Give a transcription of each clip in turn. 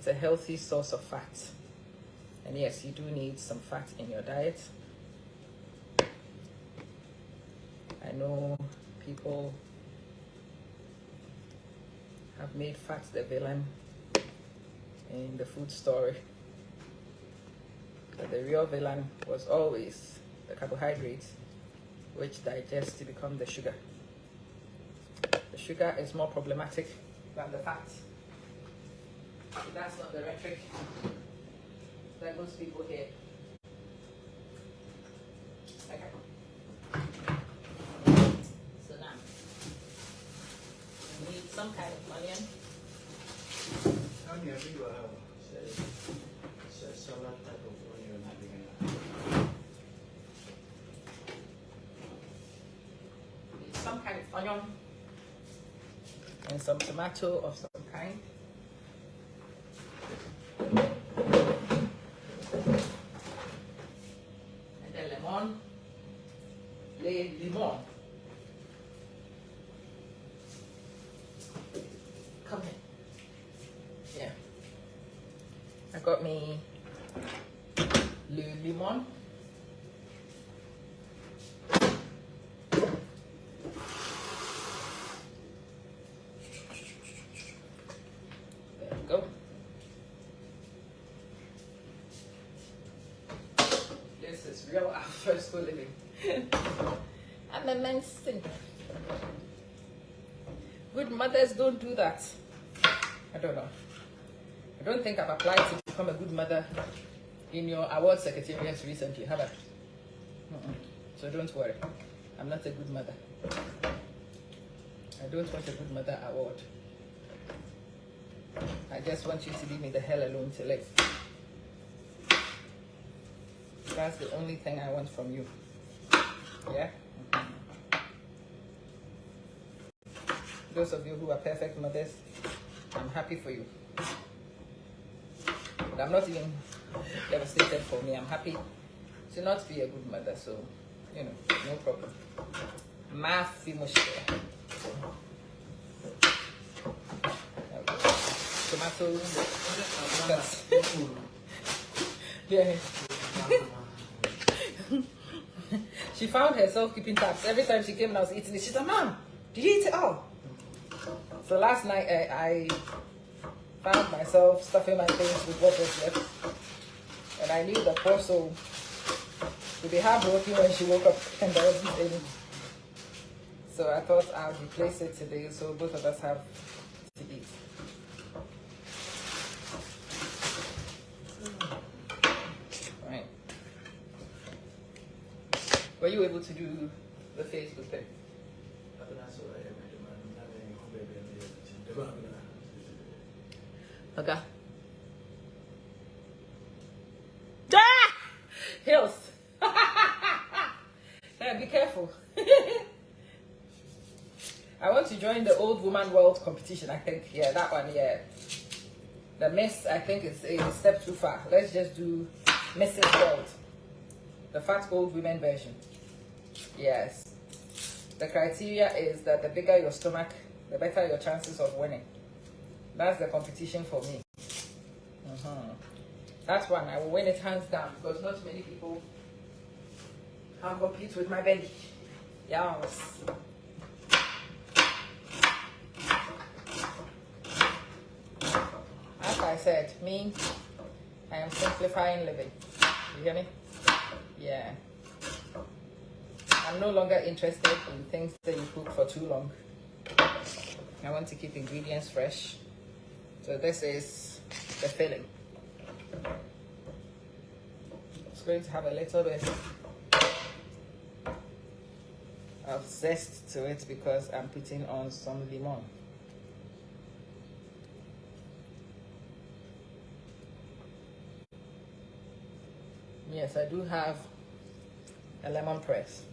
It's a healthy source of fat. And yes, you do need some fat in your diet. I know people have made fat the villain in the food story. But the real villain was always the carbohydrates, which digest to become the sugar. The sugar is more problematic than the fat. So that's not the rhetoric that most people hear. Okay. So now, we need some kind of onion. Onion, we will say salad type of onion. Need some kind of onion and some tomato of some kind. And then lemon. Lemon. Come here. Yeah. I got me lemon. There we go. This is real alfresco living. I'm amazing. Good mothers don't do that. I don't know. I don't think I've applied to become a good mother in your award secretariat recently, have I? So don't worry. I'm not a good mother. I don't want a good mother award. I just want you to leave me the hell alone to live. That's the only thing I want from you. Yeah? Those of you who are perfect mothers, I'm happy for you. But I'm not even devastated for me. I'm happy to not be a good mother, so, you know, no problem. Mafi mushkila. Tomatoes. Yeah. She found herself keeping tabs. Every time she came and I was eating it, she said, "Mom, did you eat it all?" So last night I found myself stuffing my face with what was left. And I knew the poor soul would be heartbroken when she woke up and there wasn't any. So I thought I would replace it today so both of us have to eat. Right. Were you able to do the Facebook thing? Okay. Ah! Hills. Yeah, be careful. I want to join the old woman world competition, I think. Yeah, that one, yeah. The Miss, I think, is a step too far. Let's just do Mrs. World. The fat old women version. Yes. The criteria is that the bigger your stomach, the better your chances of winning. That's the competition for me. That one, I will win it hands down because not many people can compete with my belly. Yes. As I said, me, I am simplifying living. You hear me? Yeah. I'm no longer interested in things that you cook for too long. I want to keep ingredients fresh. So this is the filling. It's going to have a little bit of zest to it because I'm putting on some lemon. Yes, I do have a lemon press.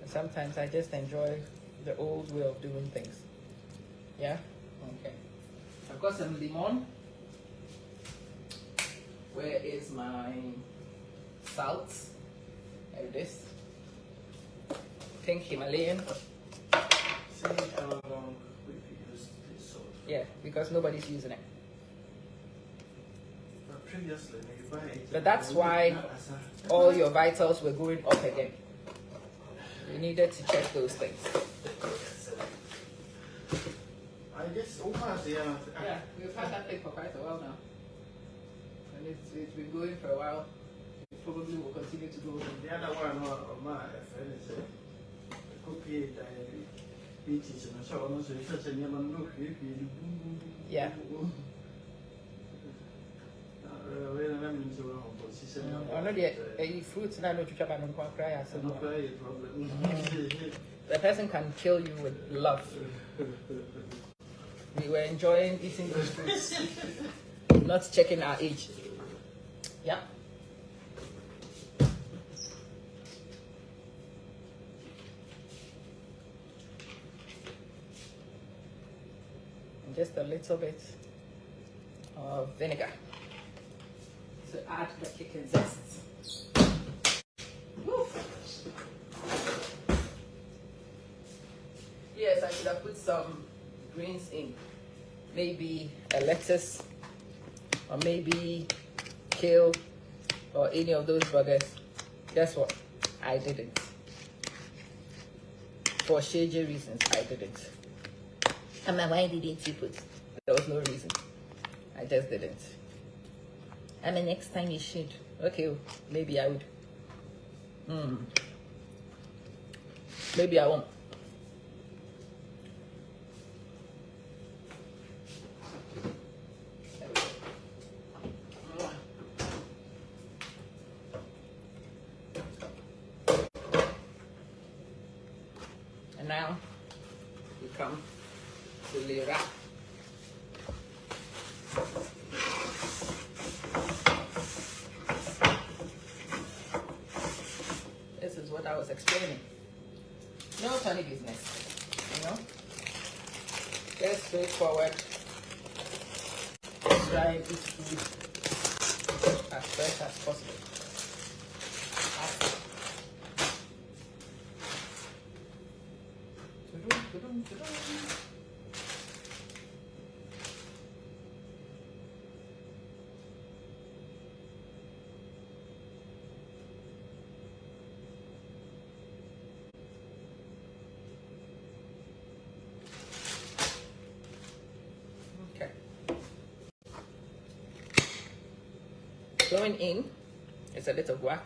Sometimes I just enjoy the old way of doing things. Yeah? Okay. I've got some lemon. Where is my salt? There it is. Pink Himalayan. See how long we use this salt? Yeah, because nobody's using it. previously, you buy it. But that's why all your vitals were going up again. You needed to check those things. I guess almost, yeah. Yeah, we've had that thing for quite a while now. And it's been going for a while. It probably will continue to go. The other one, my friend is cookie beaches, and so on. So it's such a name look. Yeah. I know the fruits and I know to chop and cry. The person can kill you with love. We were enjoying eating those fruits, not checking our age. Yeah. And just a little bit of vinegar to add the chicken zest. Woo. Yes, I should have put some greens in. Maybe a lettuce, or maybe kale, or any of those buggers. Guess what? I didn't. For shady reasons, I didn't. Why didn't you put? There was no reason. I just didn't. Next time you should. Okay, maybe I would. Maybe I won't. And now we come to the wrap. This is what I was explaining. No funny business, you know? Just straightforward. Try and eat food as fresh as possible. Okay. Going in is a little guac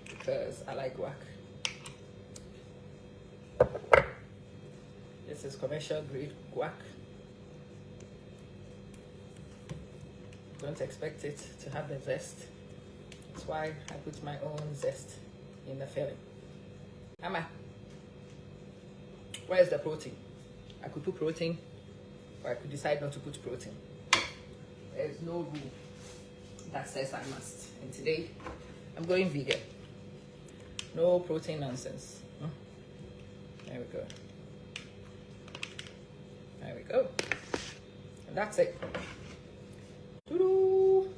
because I like guac. This is commercial grade guac. Don't expect it to have the zest. That's why I put my own zest in the filling. Amma, where's the protein? I could put protein, or I could decide not to put protein. There's no rule that says I must. And today, I'm going vegan. No protein nonsense. There we go. There we go. And that's it. Doo-doo.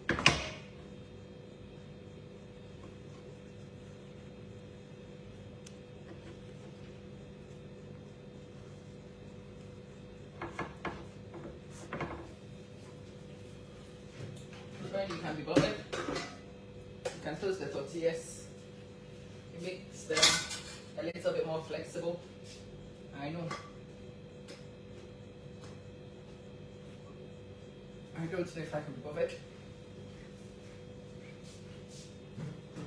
You can be bothered. You can toast the tortillas. It makes them a little bit more flexible. I know. I don't know if I can be bothered.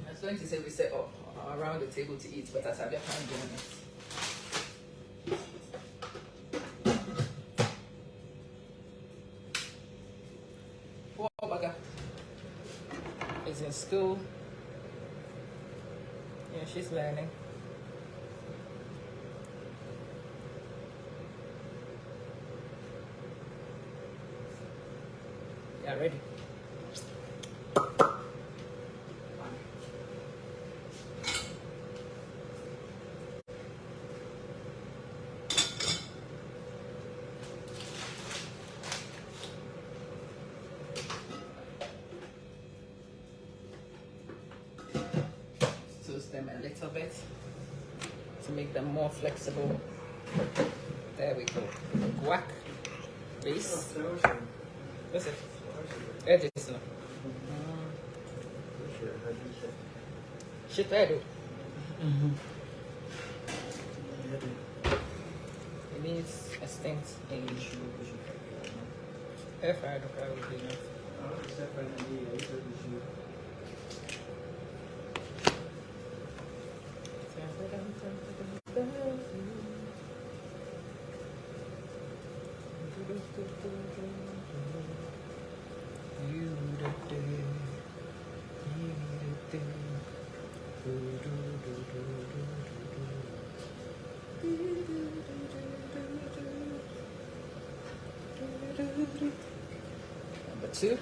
I was going to say we set up around the table to eat, but as I can't do this. Is in school. Yeah, she's learning. Yeah, ready. Toast them a little bit to make them more flexible. There we go. Guac base. What's it? Edges. Shit, I do. It needs a stint in air fryer. Would be enough. Number 2.